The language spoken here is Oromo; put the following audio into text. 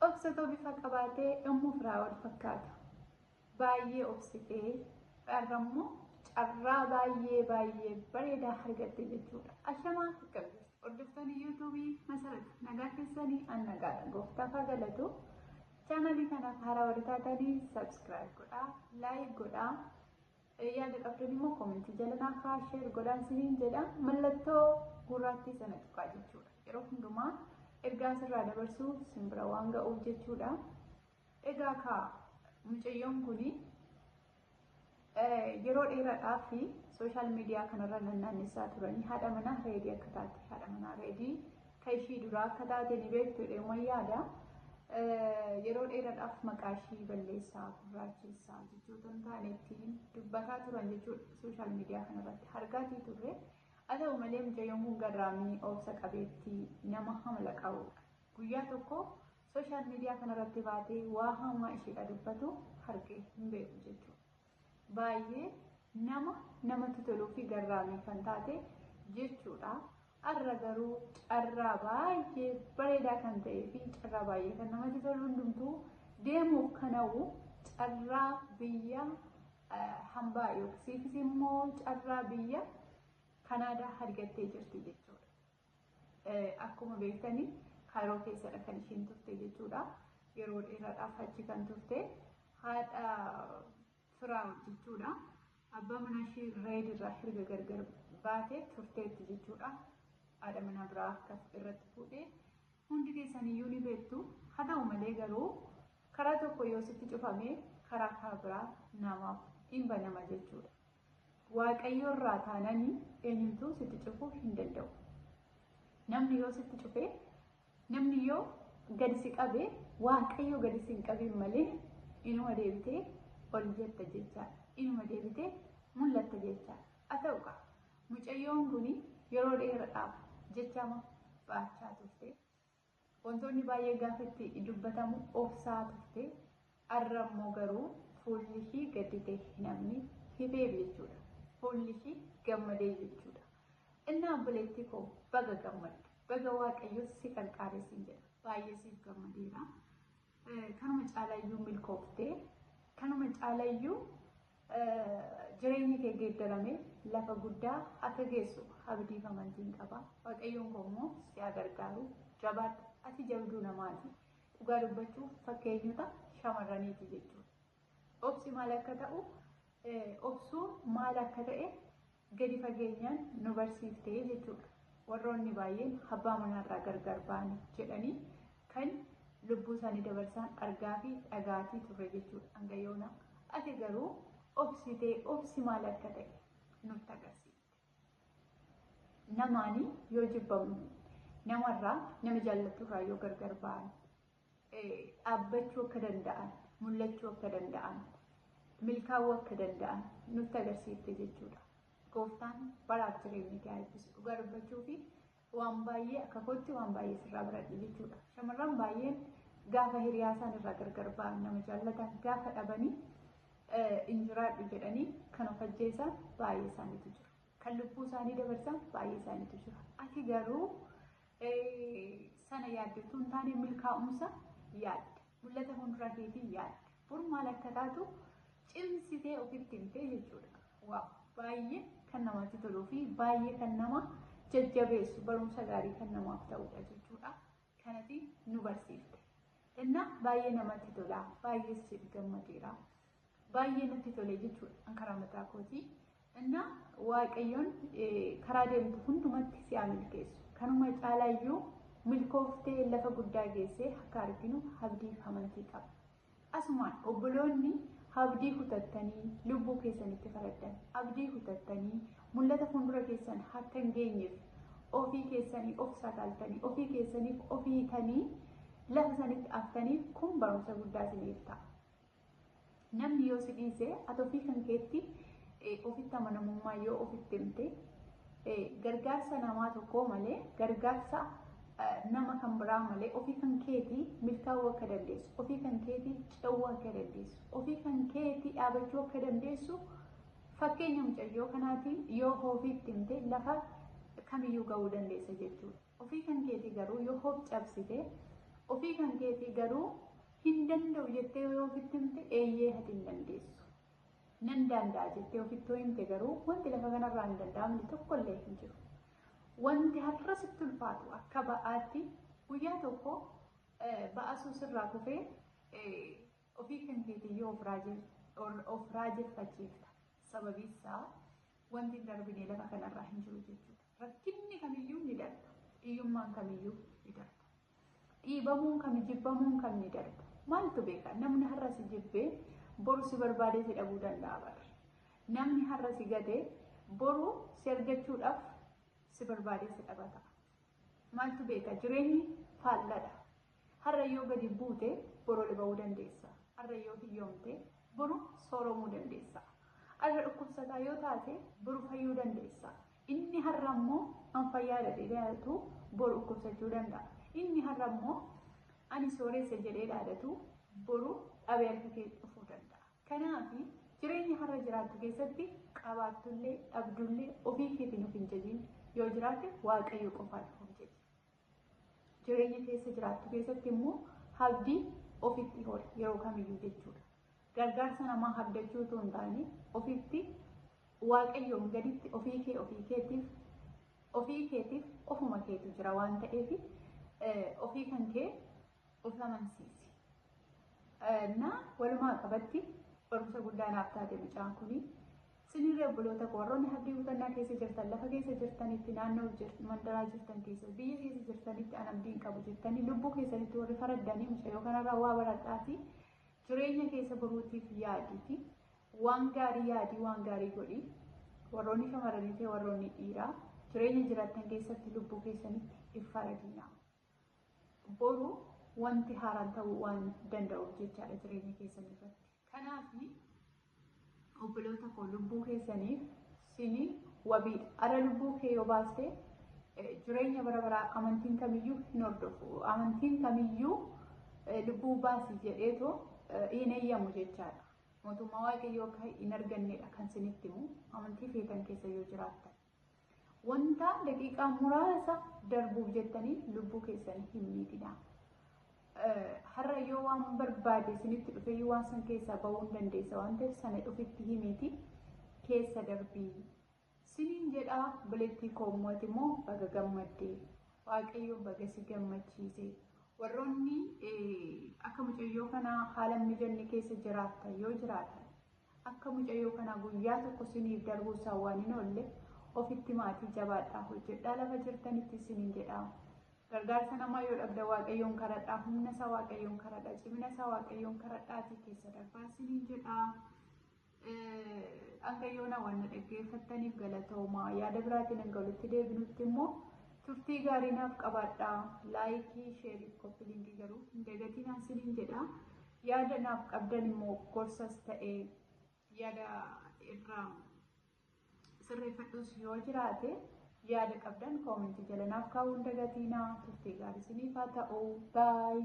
obsatoo bifa qabaatee immoo firaa wal fakkaata. Baay'ee obsitee irrammoo carraa baay'ee bareedaa argatte jechuudha. Ashamaa akka hordoftoonni yuutuubii Masarata nagaa keessanii an nagaadha. Gooftaaf haa galatu. Chaanalii kanaaf haaraa warri taatanii subscribe godhaa, like godhaa. Yaada qabdan immoo koomentii jala naaf share godhaa isiniin jedha. Mallattoo gurraattii sana tuqaa jechuudha. Yeroo hundumaa ergaa sirraa dabarsuu simbira waan ga'uuf jechuudha. Egaa mucayyoon kuni yeroo dheeraadhaaf sooshaal miidiyaa kanarra naannessaa turanii haadha manaa reedii akka taate, haadha manaa reedii kan ishii duraa akka taate ni beektu jedhee yaada. Yeroo dheeraadhaaf maqaa ishii balleessaa gurraachessaa jechoota hin taane ittiin dubbataa turan jechuudha sooshaal miidiyaa kanarratti argaatii turre. Haa ta'u malee mucayyoon kun garraamii obsa qabeettii nama hamla qabudha. Guyyaa tokko sooshaal miidiyaa kanarratti baatee waa hamaa isheedha dubbatu argee hin beeku jechuudha. Baay'ee namatti toluu fi garraamii kan taate jechuudha. Har'a garuu carraa baay'ee bareedaa kan ta'ee fi carraa baay'ee kan namatti tolu hundumtuu deemuuf kan hawwu carraa biyya hambaa yookiis immoo carraa biyya Kanaadaa argattee jirti jechuudha. Akkuma beektanii Kaayiroo keessadha kan isheen turte jechuudha. Yeroo dheeraadhaaf achi kan turte haadha firaa jechuudha. Abbaa manaa ishee reedii irraa erga gargar baatee turteetti jechuudha. Haadha manaa biraa akka irratti fuudhee hundi keessaniyyuu ni beektu. Haa ta'u malee garuu karaa tokko yoo sitti cufamee karaa biraa namaaf hin banama jechuudha. Waaqayyo irraa taananii eenyutu sitti cufuu hin danda'u. Namni yoo sitti cufee, namni yoo gadi si qabee, waaqayyo gadi si hin qabin malee inuma deebitee ol jetta jechaadha. Inuma deebitee mul'atta jechaadha. Haa ta'u mucayyoon kun yeroo dheeraadhaaf jechama baachaa turte. Wantoonni baay'ee gaafa itti dubbatamu obsaa turte. Har'a immoo garuu fuulli ishii gadditee namni hifeef jechuudha. Fuulli ishii gammadee jechuudha. Inni obboleettii koo baga gammadde. Baga waaqayyo si qarqaaresin jedha. Baay'ee siif gammadeera. Kanuma caalayyuu milkooftee, kanuma caalayyuu jireenyi kee geeddarame lafa guddaa akka geessu abdiif amantiin qaba. Waaqayyoon koo immoo si haa gargaaru. Jabaadhu. Ati jabduu namaati. Dhugaa dubbachuuf fakkeenyota shamarraniiti jechuudha. Obsi maal akka ta'u, obsuun maal akka ta'e gadi fageenyaan nu barsiiftee jechuudha. Warroonni baay'een abbaa manaarraa gargar ba'anii jedhanii kan lubbuu isaanii dabarsan argaa fi dhagaatii turre jechuudha. Hanga yoona ati garuu obsitee obsi maal akka ta'e nutti agarsiifte. Namaanii yoo jibbamu namarraa nama jaallatturraa yoo gargar ba'an dhaabbachuu akka danda'an, mul'achuu akka danda'an, milkaa'uu akka danda'an nutti agarsiifte jechuudha. Gooftaan baraaf jireenya kee eebbisu. Dhugaa dubbachuu fi waan baay'ee akka kootti waan baay'ee sirraa baradhe jechuudha. Shamarran baay'een gaafa hiriyaa isaan irraa gargar ba'an, nama jaallatan gaafa dhabanii injiraadhu jedhanii kan of ajjeesan baay'ee isaaniitu jira. Kan lubbuu isaanii dabarsan baay'ee isaaniitu jira. Ati garuu sana yaaddattuu hin taane milkaa'umsa yaadde. Mul'ata fuuldura keetii yaadde. Bor maal akka taatu cimsitee ofitti himtee jechuudha. Waaw! Baay'ee kan namatti toluu fi baay'ee kan nama jajjabeessu, barumsa gaarii kan namaaf ta'udha jechuudha. Kanatti nu barsiifte. Innaa baay'ee namatti tola. Baay'ee siif gammadeera. Baay'ee natti tole jechuudha. An karaa mataa kooti. Innaa waaqayyoon karaa deemtu hundumatti si haa milkeessu. Kanuma caalayyuu milkooftee lafa guddaa geessee akka arginu abdiif amantii qaba. Asumaan obboloonni abdii kutattanii lubbuu keessanitti faraddan, abdii kutattanii mul'ata fuuldura keessan akka hin geenyeef ofii keessanii of sakaaltanii, ofii keessaniif ofiitanii lafa sanitti aftaniif kun barumsa guddaa isiniif ta'a. Namni yoo si dhiisee ati ofii kan keetti ofitti amanamummaa yoo ofitti himte gargaarsa namaa tokkoo malee gargaarsa nama kan biraa malee ofii kan keetii milkaa'uu akka dandeessu, ofii kan keetii ce'uu akka dandeessu, ofii kan keetii dhaabachuu akka dandeessu fakkeenya mucayyoo kanaatiin yoo ofiitti himte lafa kamiyyuu ga'uu dandeessa jechuudha. Ofii kan keetii garuu yoo of cabsite ofii kan keetii garuu hin danda'u jettee yoo ofitti himte eeyyee ati hin dandeessu. Nan danda'a jettee ofitti himte garuu wanti lafa kanarraa hin danda'amne tokkollee hin jiru. Wanti har'a sitti ulfaatu akka ba'aatti guyyaa tokko ba'asuu sirraa kufee ofii kan keetii yoo of raajeffachiifta. Sababiinsaa wanti darbinee lafa kanarraa hin jiru jechuudha. Rakkinni kamiyyuu ni darba. Hiyyummaan kamiyyuu ni darba. Dhiibamuun kam jibbamuun kam ni darba. Maaltu beeka? Namni har'a si jibbee boru si barbaadee si dhabuu danda'a bara. Namni har'a si gatee boru si argachuudhaaf si barbaadee si dhabata. Maaltu beeka? Jireenyi faalladha. Har'a yoo gadi buute boru ol ba'uu dandeessa. Har'a yoo hiyyoomte boru sooromuu dandeessa. Har'a dhukkubsataa yoo taate boru fayyuu dandeessa. Inni har'a immoo an fayyaadha jedhee boru dhukkubsachuu danda'a. Inni har'a immoo ani sooressa jedhee dhaadatu boru dhabee harka kee dhufuu danda'a. Kanaaf jireenya har'a jiraattu keessatti qabaattullee dhabdullee ofii keetiin of hin jajin yoo jiraate waaqayyo qofaan of jaji. Jireenya keessa jiraattu keessatti immoo habdii ofitti hori yeroo kamiyyuu jechuudha. Gargaarsa namaa habdachuu otoo hin taane ofitti waaqayyoon gaditti ofii keetiif ofuma keetu jira waan ta'eef ofii kan kee of amansiisi. Walumaa qabatti barumsa guddaa naaf taate mucaan kuni sinirree obboloota warroonni habdii kutannaa keessa jirtan lafa keessa jirtanitti naannoo mandaraa jirtan keessa biyya keessa jirtanitti an abdiin qabu jettanii lubbuu keessanitti warri faraddanii mucayyoo kanarraa waa baradhaati. Jireenya keessa boruutiif yaadiiti. Waan gaarii yaadii waan gaarii godhi. Warroonni shamarranii fi warroonni dhiiraa jireenya jiraattan keessatti lubbuu keessanitti iffaradina. Boru wanti haaraan ta'uu waan danda'uuf jechaadha jireenya keessanii irratti. Kanaaf obboloota koo lubbuu keessaniif sini wabiidha. Ara lubbuu kee yoo baaste jireenya bara baraa amantiin kamiyyuu hin hordofu. Amantiin kamiyyuu lubbuu baasii jedheetoo hin eeyyamu jechaadha. Mootummaa waaqayyoo akka hin argannedha kan sinitti himu amantii feetan keessa yoo jiraattan. Wanta daqiiqaa muraasa darbuuf jettanii lubbuu keessanii hin miidhina. Har'a yoo waan barbaade sinitti dhufe waan san keessaa bahuu hin dandeessa waan ta'eef sana dhufitti himiiti keessa darbii. Siniin jedhaa bilettii koommooti immoo baga gammaddee waaqayyoon baga si gammachiise. Warroonni akka mucayyoo kanaa haala mijanne keessa jiraatan yoo jiraatan akka mucayyoo kanaa guyyaa tokko siniif darbuu isaa waan hin oolle ofitti maatii jabaadhaa hojjedhaa lafa jirtanitti siniin jedhaa. Gargaarsa namaa yoo dhabda waaqayyoon kadhadhaa humna isaa waaqayyoon kadhadhaa cimina isaa waaqayyoon kadhadhaatii keessa darbaa siniin jedhaa. Waaqayyoon waan dhaggeeffattaniif galatoomaa yaada biraatiin hanga walitti deebinutti immoo turtii gaarii naaf qabaadhaa. Laayikii sheerii koppiliingii garuu hin dagatinaa siniin jedhaa. Yaada naaf qabdan immoo gorsas ta'ee yaada irraa sirreeffadhus yoo jiraate yaada qabdan koomentii jala naaf kaa'uu hin dagatinaa. Turtii gaarii siniif haa ta'u. Baay.